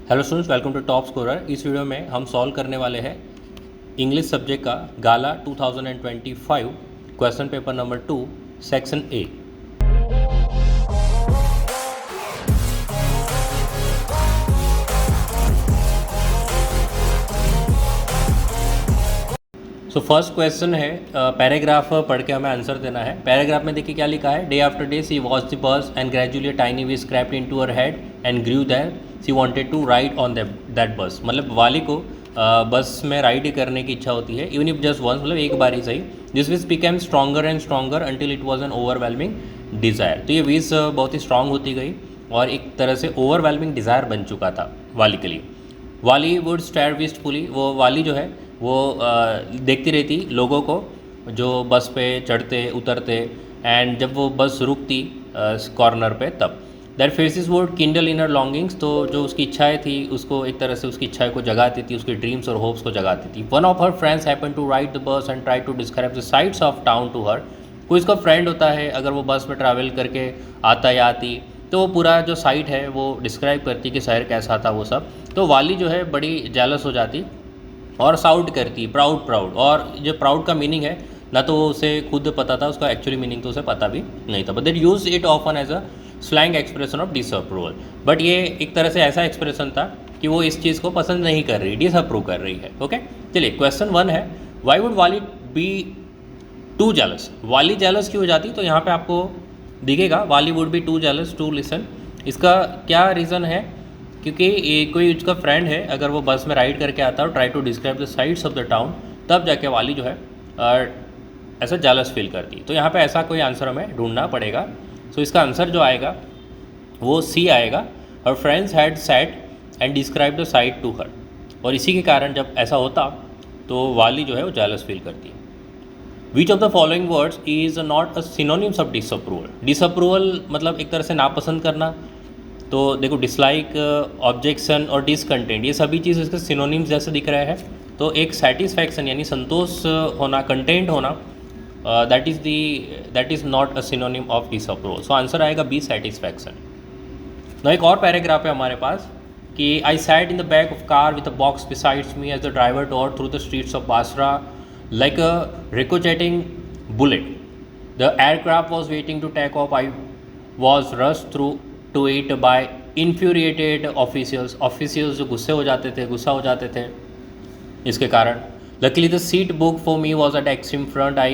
Hello students, welcome to top scorer. इस video में हम सॉल्व करने वाले हैं इंग्लिश सब्जेक्ट का gala 2025 question paper number 2 section A. So first question है, पैराग्राफ पढ़ के हमें आंसर देना है। पैराग्राफ में देखिए क्या लिखा है। Day after day she watch the bus and gradually tiny wish crept into her head and grew that she wanted to ride on that bus. मतलब वाली को बस में राइड करने की इच्छा होती है, इवन इफ जस्ट वंस, मतलब एक बार ही सही। This wish became stronger and stronger until it was an overwhelming desire. तो ये विश बहुत ही स्ट्रांग होती गई और एक तरह से ओवरवेलमिंग डिज़ायर बन चुका था वाली के लिए। वाली वुड स्टेयर विस्टफुली, वो वाली जो है वो देखती रहती लोगों को जो बस पे चढ़ते उतरते, एंड जब वो बस रुकती कॉर्नर पे तब that faces would Kindle in her longings. तो जो उसकी इच्छाएं थी उसको एक तरह से उसकी इच्छाएं को जगाती थी, उसके ड्रीम्स और होप्स को जगाती थी। One of her friends happen to ride the bus and try to describe the sights of town to her. कोई इसका फ्रेंड होता है, अगर वो बस में ट्रैवल करके आता या आती तो वो पूरा जो साइट है वो डिस्क्राइब करती कि शहर कैसा था वो सब। तो वाली जो है बड़ी जेलस हो जाती और साउट करती प्राउड प्राउड। और जो प्राउड का मीनिंग है ना तो वो उसे खुद पता था, उसका एक्चुअली मीनिंग तो उसे पता भी नहीं था, but that use it often as a slang expression of disapproval. But ये एक तरह से ऐसा एक्सप्रेशन था कि वो इस चीज़ को पसंद नहीं कर रही, डिसअप्रूव कर रही है। ओके, चलिए क्वेश्चन 1 है, why would Valli be too jealous. Valli jealous क्यों हो जाती, तो यहाँ पे आपको दिखेगा Valli would be too jealous to listen. इसका क्या रीज़न है, क्योंकि ये कोई उसका फ्रेंड है, अगर वो बस में राइड करके आता है और try to describe the sights of the town, तब जाके वाली जो है ऐसा जेलस फील करती। तो यहाँ पे ऐसा कोई आंसर हमें ढूंढना पड़ेगा। सो इसका आंसर जो आएगा वो सी आएगा। Her friends had sat and describe the sight to her. और इसी के कारण जब ऐसा होता तो वाली जो है वो जेलस फील करती है। Which of the following words is not a synonyms of disapproval. Disapproval मतलब एक तरह से नापसंद करना। तो देखो डिसलाइक, ऑब्जेक्शन और डिसकंटेंट, ये सभी चीज़ इसके सिनोनिम्स जैसे दिख रहे हैं। तो एक सेटिस्फैक्शन यानी संतोष होना, कंटेंट होना, that is not a synonym of disapproval. So answer आएगा बी, सेटिस्फैक्शन। ना एक और पैराग्राफ है हमारे पास कि I sat in the back of car with a box besides me as the driver tore through the streets of Basra like a ricocheting bullet. The aircraft was waiting to take off. I was rushed through to it by infuriated officials. Officials जो गुस्सा हो जाते थे इसके कारण। Luckily the seat booked for me was at the extreme front. I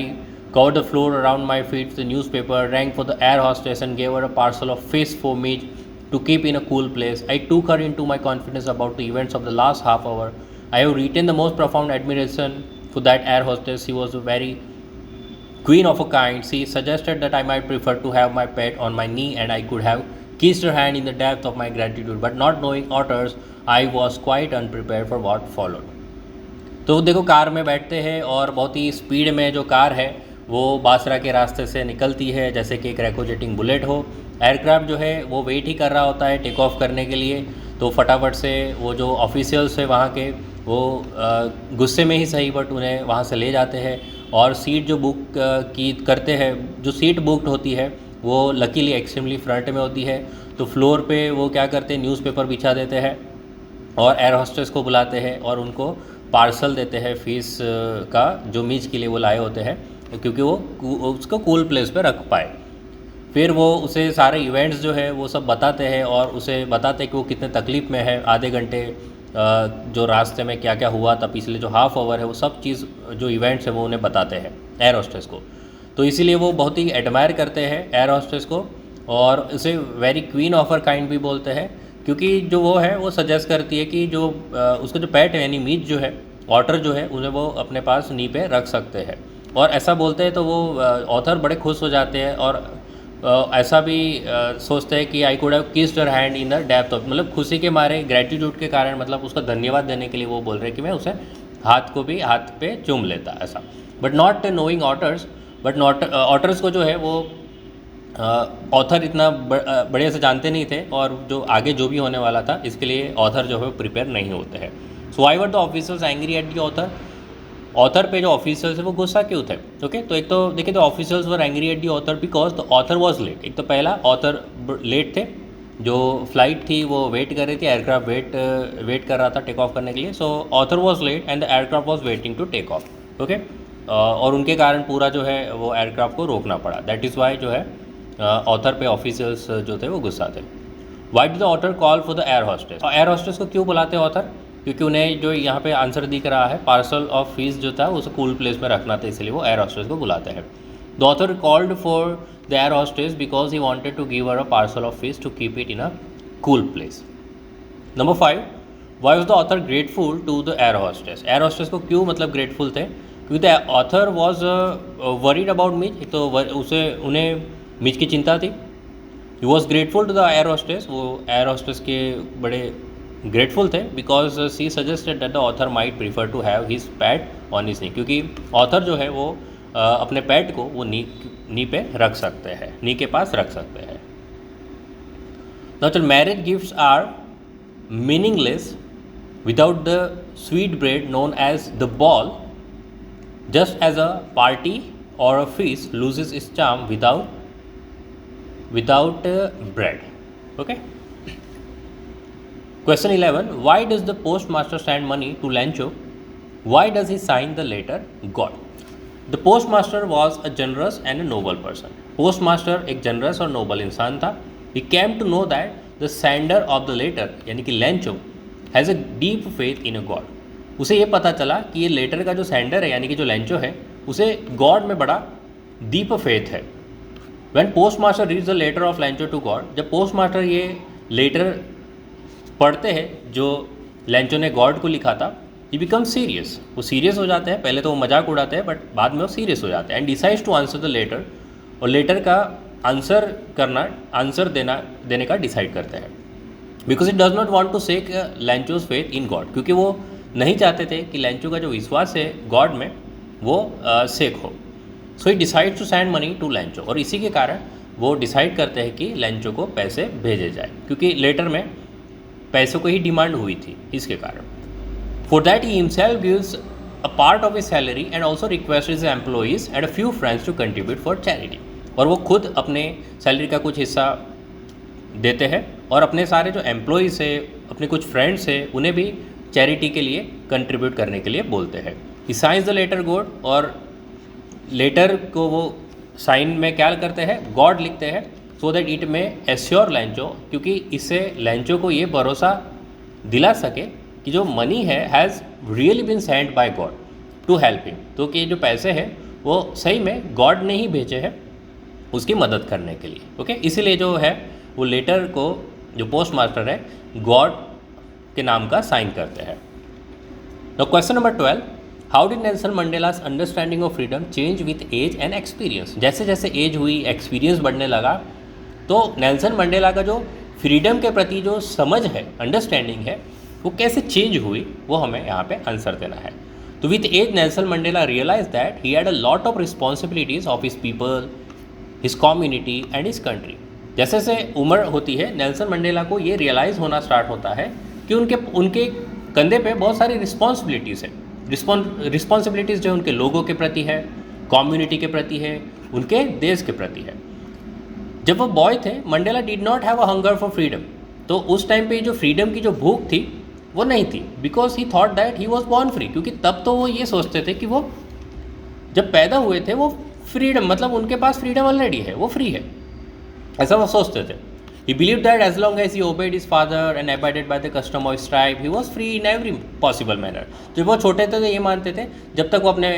covered the floor around my feet. The newspaper rang for the air hostess and gave her a parcel of fish for me to keep in a cool place. I took her into my confidence about the events of the last half hour. I have retained the most profound admiration for that air hostess. She was a very queen of a kind. She suggested that I might prefer to have my pet on my knee and I could have kissed her hand in the depth of my gratitude. But not knowing otters, I was quite unprepared for what followed. तो देखो car में बैठते हैं और बहुत ही speed में जो car है वो बासरा के रास्ते से निकलती है, जैसे कि एक रैकोजेटिंग बुलेट हो। एयरक्राफ्ट जो है वो वेट ही कर रहा होता है टेक ऑफ करने के लिए। तो फटाफट से वो जो ऑफिशियल्स है वहाँ के वो गुस्से में ही सही बट उन्हें वहाँ से ले जाते हैं। और सीट जो बुक की करते हैं, जो सीट बुकड होती है वो लकीली एक्सट्रीमली फ्रंट में होती है। तो फ्लोर पे वो क्या करते हैं, न्यूज़पेपर बिछा देते हैं और एयर होस्टेस को बुलाते हैं और उनको पार्सल देते हैं फ़ीस का, जो मीज के लिए वो लाए होते हैं, क्योंकि वो उसको कूल प्लेस पे रख पाए। फिर वो उसे सारे इवेंट्स जो है वो सब बताते हैं और उसे बताते हैं कि वो कितने तकलीफ़ में है। आधे घंटे जो रास्ते में क्या क्या हुआ था, पिछले जो हाफ आवर है, वो सब चीज़ जो इवेंट्स है वो उन्हें बताते हैं एयर होस्टेस को। तो इसीलिए वो बहुत ही एडमायर करते हैं एयर होस्टेस को और उसे very queen of her kind भी बोलते हैं, क्योंकि जो वो है वो सजेस्ट करती है कि जो उसका जो पेट है यानी मीट जो है, ऑटर जो है, उन्हें वो अपने पास नी पे रख सकते हैं। और ऐसा बोलते हैं तो वो ऑथर बड़े खुश हो जाते हैं और ऐसा भी सोचते हैं कि I could have kissed her hand in the depth of, मतलब खुशी के मारे, ग्रेटिट्यूड के कारण, मतलब उसका धन्यवाद देने के लिए वो बोल रहे हैं कि मैं उसे हाथ को भी हाथ पे चूम लेता ऐसा। But not knowing otters, but not otters को जो है वो ऑथर इतना बढ़िया से जानते नहीं थे और जो आगे जो भी होने वाला था इसके लिए ऑथर जो है प्रिपेयर नहीं होते हैं। So why were the officers angry at the author. Author पे जो ऑफिसर्स है वो गुस्सा क्यों थे। ओके, तो एक तो देखिए the officers were angry at the author because the author was late. एक तो पहला ऑथर लेट थे जो फ्लाइट थी वो वेट कर रही थी, एयरक्राफ्ट वेट कर रहा था टेक ऑफ करने के लिए. So author was late and the aircraft was waiting to take off. Okay, और उनके कारण पूरा जो है वो एयरक्राफ्ट को रोकना पड़ा. दैट इज़ वाई जो है ऑथर पे ऑफिसर्स जो थे वो गुस्सा थे. Why do the author call for the air hostess. Air hostess को क्यों बुलाते हैं ऑथर? क्योंकि उन्हें जो यहाँ पे आंसर दिख रहा है पार्सल ऑफ फीस जो था उसे कूल प्लेस में रखना था, इसलिए वो एयर हॉस्टेस को बुलाते हैं. The author called for the air hostess because he wanted to give her a parcel of fish to keep it in a cool place. Number 5, why was the author grateful to the air hostess. Air hostess को क्यों मतलब grateful थे? क्योंकि the author was worried about Mitch, तो उन्हें Mitch की चिंता थी. He was grateful to the air hostess, वो एयर हॉस्टेस के बड़े ग्रेटफुल थे because she suggested that the author might prefer to have his pet on his knee. क्योंकि ऑथर जो है वो अपने पैट को वो नी पे रख सकते हैं, नी के पास रख सकते हैं. नाउ चल, marriage gifts are meaningless without the sweet bread known as the bol, just as a party or a feast loses its charm without bread. Okay. Question 11. Why does the postmaster send money to Lancho? Why does he sign the letter God? The postmaster was a generous and a noble person. Postmaster एक generous और noble इंसान था. He came to know that the sender of the letter यानी कि Lancho has a deep faith in a God. उसे ये पता चला कि ये लेटर का जो सेंडर है यानी कि जो लेंचो है उसे गॉड में बड़ा डीप फेथ है. When postmaster reads the letter of Lancho to God, जब पोस्टमास्टर ये लेटर पढ़ते हैं जो लेंचो ने गॉड को लिखा था, he becomes serious. वो सीरियस हो जाते हैं. पहले तो वो मजाक उड़ाते हैं बट बाद में वो सीरियस हो जाते हैं. And decides to answer the letter, और लेटर का आंसर देने का डिसाइड करते हैं. Because it does not want to shake Lencho's faith in God, क्योंकि वो नहीं चाहते थे कि लेंचो का जो विश्वास है गॉड में वो सेक हो. So he decide to send money to Lencho, और इसी के कारण वो डिसाइड करते हैं कि लेंचो को पैसे भेजे जाए, क्योंकि लेटर में पैसों को ही डिमांड हुई थी इसके कारण. For that he himself gives a part of his salary and also request his employees and a few friends to contribute for charity. और वो खुद अपने सैलरी का कुछ हिस्सा देते हैं और अपने सारे जो एम्प्लॉइज़ है, अपने कुछ फ्रेंड्स है, उन्हें भी चैरिटी के लिए कंट्रीब्यूट करने के लिए बोलते हैं. ही साइंस द लेटर गॉड, और लेटर को वो साइन में क्या करते हैं, गॉड लिखते हैं, सो दैट इट में एश्योर लेंचो, क्योंकि इससे लेंचो को ये भरोसा दिला सके कि जो मनी है has really been send by God to help him. तो कि जो पैसे हैं वो सही में गॉड ने ही भेजे हैं उसकी मदद करने के लिए. ओके, इसीलिए जो है वो लेटर को जो पोस्ट मास्टर है गॉड के नाम का साइन करते हैं. तो question number 12, how did Nelson Mandela's understanding of freedom change with age and experience. जैसे जैसे एज हुई, एक्सपीरियंस बढ़ने लगा, तो नेल्सन मंडेला का जो फ्रीडम के प्रति जो समझ है, अंडरस्टैंडिंग है, वो कैसे चेंज हुई वो हमें यहाँ पे आंसर देना है. तो with as Nelson Mandela realise that he had a lot of responsibilities of his people, his community and his country. जैसे जैसे उम्र होती है नेल्सन मंडेला को ये रियलाइज़ होना स्टार्ट होता है कि उनके कंधे पे बहुत सारी रिस्पॉन्सिबिलिटीज़ है. रिस्पॉन्सिबिलिटीज़ जो उनके लोगों के प्रति है, कम्युनिटी के प्रति है, उनके देश के प्रति है. जब वो बॉय थे, Mandela did not have a hunger for freedom. तो उस टाइम पे जो फ्रीडम की जो भूख थी वो नहीं थी, because he thought that he was born free. क्योंकि तब तो वो ये सोचते थे कि वो जब पैदा हुए थे वो फ्रीडम, मतलब उनके पास फ्रीडम ऑलरेडी है, वो फ्री है, ऐसा वो सोचते थे. He believed that as long as he obeyed his father and abided by the custom of his tribe, he was free in every possible manner. जब वो छोटे थे तो ये मानते थे जब तक वो अपने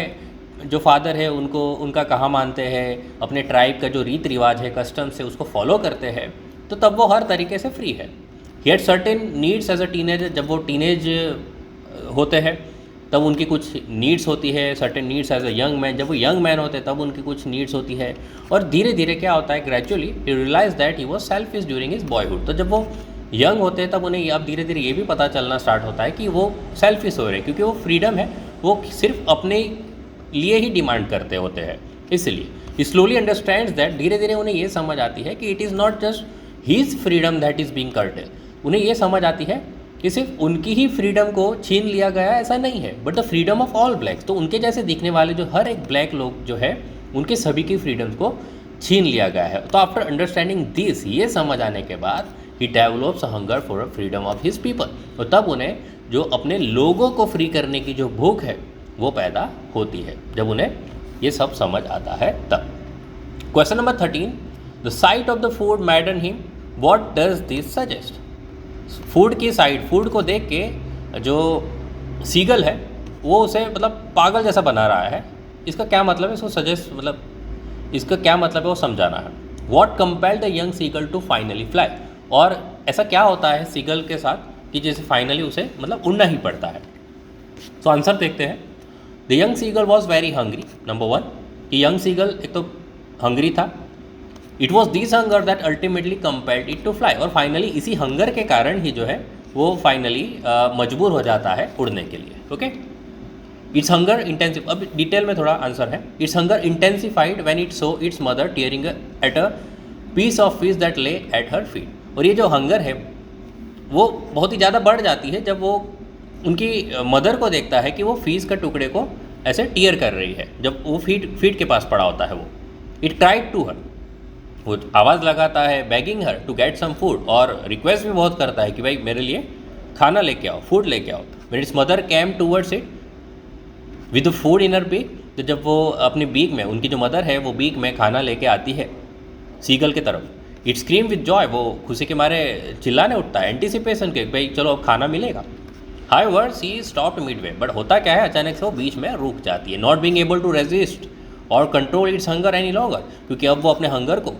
जो फादर है उनका कहा मानते हैं, अपने ट्राइब का जो रीत रिवाज है, कस्टम से उसको फॉलो करते हैं, तो तब वो हर तरीके से फ्री है. He had certain needs as a teenager. जब वो टीनेज होते हैं तब उनकी कुछ नीड्स होती है, certain needs as a young man. जब वो यंग मैन होते हैं तब उनकी कुछ नीड्स होती है, और धीरे धीरे क्या होता है, gradually he realise that he was selfish during his boyhood. तो जब वो यंग होते हैं तब उन्हें अब धीरे धीरे ये भी पता चलना स्टार्ट होता है कि वो सेल्फिश हो रहे हैं, क्योंकि वो फ्रीडम है वो सिर्फ अपने लिए ही डिमांड करते होते हैं. इसलिए स्लोली अंडरस्टैंड्स दैट, धीरे धीरे उन्हें ये समझ आती है कि it is not just his freedom that is being curtailed. उन्हें ये समझ आती है कि सिर्फ उनकी ही फ्रीडम को छीन लिया गया, ऐसा नहीं है, but the freedom of all blacks. तो उनके जैसे दिखने वाले जो हर एक ब्लैक लोग जो है उनके सभी की फ्रीडम्स को छीन लिया गया है. तो आफ्टर अंडरस्टैंडिंग दिस, ये समझ आने के बाद ही develops hunger for a freedom of his people, और तब उन्हें जो अपने लोगों को फ्री करने की जो भूख है वो पैदा होती है, जब उन्हें ये सब समझ आता है तब। Question number 13, the site of the food मैडन him, what does this suggest? Food की साइड, फूड को देख के जो सीगल है वो उसे मतलब पागल जैसा बना रहा है। इसका क्या मतलब है, इसको सजेस्ट मतलब इसका क्या मतलब है वो समझाना है। What compelled the young seagull to finally fly, और ऐसा क्या होता है सीगल के साथ कि जैसे फाइनली उसे मतलब उड़ना ही पड़ता है। तो आंसर देखते हैं। The young seagull was very hungry, number 1 कि यंग सीगल एक तो हंग्री था। It was this hunger that ultimately compelled it to fly, और फाइनली इसी हंगर के कारण ही जो है वो फाइनली मजबूर हो जाता है उड़ने के लिए। ओके, इट्स हंगर इंटेंसिव, अब डिटेल में थोड़ा आंसर है। Its hunger intensified when it saw its mother tearing at a piece of fish that lay at her feet, और ये जो हंगर है वो बहुत ही ज़्यादा बढ़ जाती है जब वो उनकी मदर को देखता है कि वो फिश के टुकड़े को ऐसे टीयर कर रही है, जब वो फीट के पास पड़ा होता है वो। इट ट्राइड टू हर, वो आवाज़ लगाता है begging her to get some food, और रिक्वेस्ट भी बहुत करता है कि भाई मेरे लिए खाना लेके आओ, फूड लेके आओ। When its mother came towards it with food in her beak, तो जब वो अपनी बीक में, उनकी जो मदर है वो बीक में खाना लेके आती है सीगल की तरफ, इट स्क्रीम विद जॉय, वो खुशी के मारे चिल्लाने उठता है, एंटिसिपेशन के भाई चलो अब खाना मिलेगा। However she stopped midway, but होता क्या है अचानक से वो बीच में रुक जाती है, not being able to resist और control its hunger any longer, क्योंकि अब वो अपने हंगर को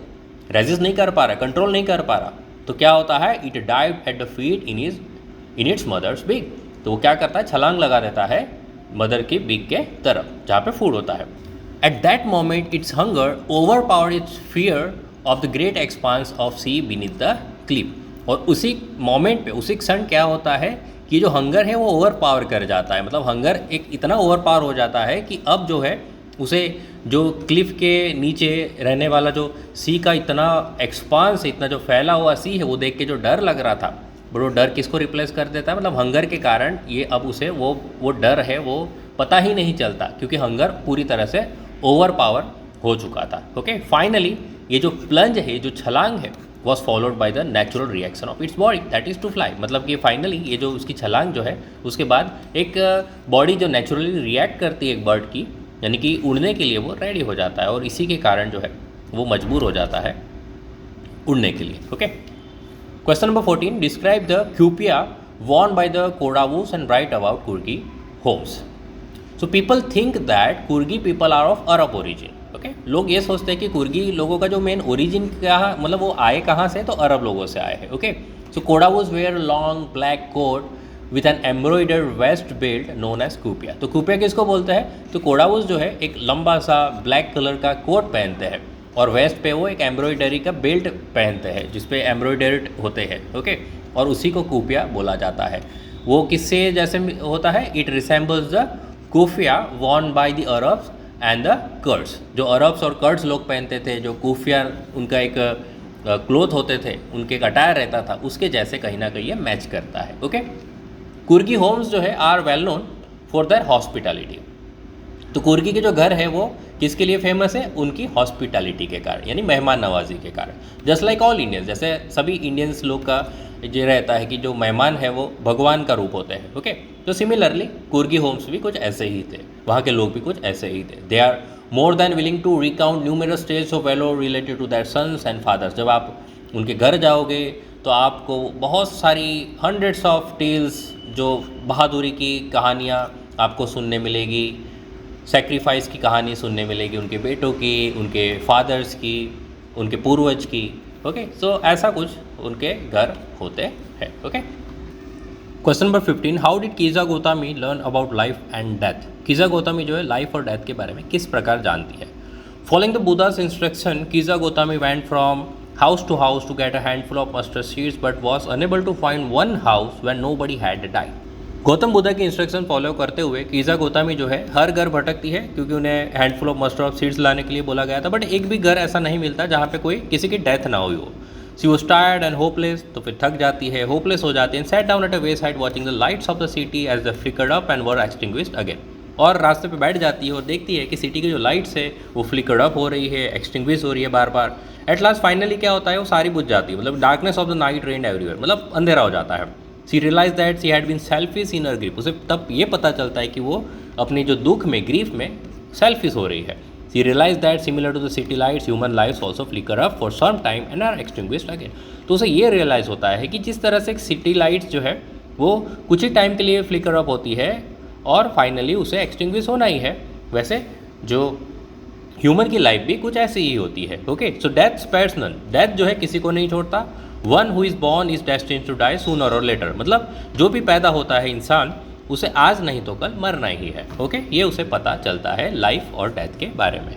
रेजिस्ट नहीं कर पा रहा, कंट्रोल नहीं कर पा रहा। तो क्या होता है, it dive at the feet in its mother's beak, तो वो क्या करता है, छलांग लगा देता है मदर की बीक के तरफ जहाँ पे फूड होता है। At that moment its hunger over power its fear of the great expanse of sea beneath the cliff, और उसी मोमेंट पे, उसी क्षण क्या होता है कि जो हंगर है वो ओवर पावर कर जाता है, मतलब हंगर एक इतना ओवर पावर हो जाता है कि अब जो है उसे जो क्लिफ के नीचे रहने वाला जो सी का इतना एक्सपांस, इतना जो फैला हुआ सी है वो देख के जो डर लग रहा था, बट वो डर किसको रिप्लेस कर देता है, मतलब हंगर के कारण ये अब उसे वो डर है वो पता ही नहीं चलता, क्योंकि हंगर पूरी तरह से ओवर पावर हो चुका था। ओके, फाइनली ये जो प्लंज है, जो छलांग है, was followed by the natural reaction of its body that is to fly, मतलब कि फाइनली ये जो उसकी छलांग जो है उसके बाद एक बॉडी जो नेचुरली रिएक्ट करती है एक बर्ड की, यानी कि उड़ने के लिए वो रेडी हो जाता है, और इसी के कारण जो है वो मजबूर हो जाता है उड़ने के लिए। Okay, question number 14, describe the kuppia worn by the Kodavus and write about Coorgi homes. So people think that Coorgi people are of Arab origin. Okay, लोग ये सोचते हैं कि कुर्गी लोगों का जो मेन ओरिजिन क्या, मतलब वो आए कहाँ से, तो अरब लोगों से आए हैं। Okay, so Kodavus wear long black coat with an embroidered waist belt known as kuppia. तो कूपिया किसको बोलते हैं, तो कोडावूस जो है एक लंबा सा ब्लैक कलर का कोट पहनते हैं, और वेस्ट पे वो एक एम्ब्रॉयडरी का बेल्ट पहनते हैं जिसपे एम्ब्रॉयडर्ड होते हैं। ओके, और उसी को कूपिया बोला जाता है। वो किससे जैसे होता है, it resembles the kuffia worn by the Arabs and the Kurds, जो अरब्स और कर्ड्स लोग पहनते थे, जो कूफिया उनका एक क्लोथ होते थे, उनके एक अटायर रहता था, उसके जैसे कहीं ना कहीं ये मैच करता है। ओके, कुर्गी होम्स जो है are well known for their hospitality. तो कुर्गी के जो घर है वो किसके लिए फेमस है, उनकी हॉस्पिटैलिटी के कारण, यानी मेहमान नवाजी के कारण। जस्ट लाइक ऑल इंडियंस, जैसे सभी इंडियंस लोग का ये रहता है कि जो मेहमान है वो भगवान का रूप होते हैं। ओके, तो सिमिलरली कुर्गी होम्स भी कुछ ऐसे ही थे, वहाँ के लोग भी कुछ ऐसे ही थे। They are more than willing to recount numerous tales of valour related to their sons and fathers. जब आप उनके घर जाओगे तो आपको बहुत सारी हंड्रेड्स ऑफ टेल्स, जो बहादुरी की कहानियाँ आपको सुनने मिलेगी, सेक्रीफाइस की कहानी सुनने मिलेगी, उनके बेटों की, उनके फादर्स की, उनके पूर्वज की। ओके, सो ऐसा कुछ उनके घर होते हैं। Okay, question number 15, how did Kisa Gotami learn about life and death. Kisa Gotami जो है लाइफ और डेथ के बारे में किस प्रकार जानती है। Following the Buddha's instruction, Kisa Gotami went from house to house to get a handful of mustard seeds but was unable to find one house when nobody had died। Gautam Buddha की इंस्ट्रक्शन फॉलो करते हुए कीजा गोतामी जो है हर घर भटकती है, क्योंकि उन्हें handful of mustard of seeds लाने के लिए बोला गया था, बट एक भी घर ऐसा नहीं मिलता जहाँ पे कोई किसी की डेथ ना हुई हो। She was tired and hopeless, तो फिर थक जाती है, होपलेस हो जाती है, sat down at a wayside watching the lights of the city as the flickered up and were extinguished again. और रास्ते पे बैठ जाती है और देखती है कि सिटी की जो लाइट्स है वो फ्लिकर्ड अप हो रही है, एक्सटिंग्विश हो रही है बार बार। एट लास्ट फाइनली क्या होता है, वो सारी बुझ जाती है, मतलब darkness of the night reigned everywhere, मतलब अंधेरा हो जाता है। She realised that she had been selfish in her grief, उसे तब ये पता चलता है कि वो अपनी जो दुख में, ग्रीफ में सेल्फिश हो रही है। She realised that similar to the city lights human lifes also flicker up for some time and are extinguished again. तो उसे ये रियलाइज़ होता है कि जिस तरह से सिटी लाइट्स जो है वो कुछ ही टाइम के लिए फ्लिकर अप होती है और फाइनली उसे एक्सटिंग्विश होना ही है, वैसे जो ह्यूमन की लाइफ भी कुछ ऐसी ही होती है। Okay, so death spares none, death जो है किसी को नहीं छोड़ता। One who is born is destined to die sooner और लेटर, मतलब जो भी पैदा होता है इंसान उसे आज नहीं तो कल मरना ही है। ओके, ये उसे पता चलता है लाइफ और डेथ के बारे में।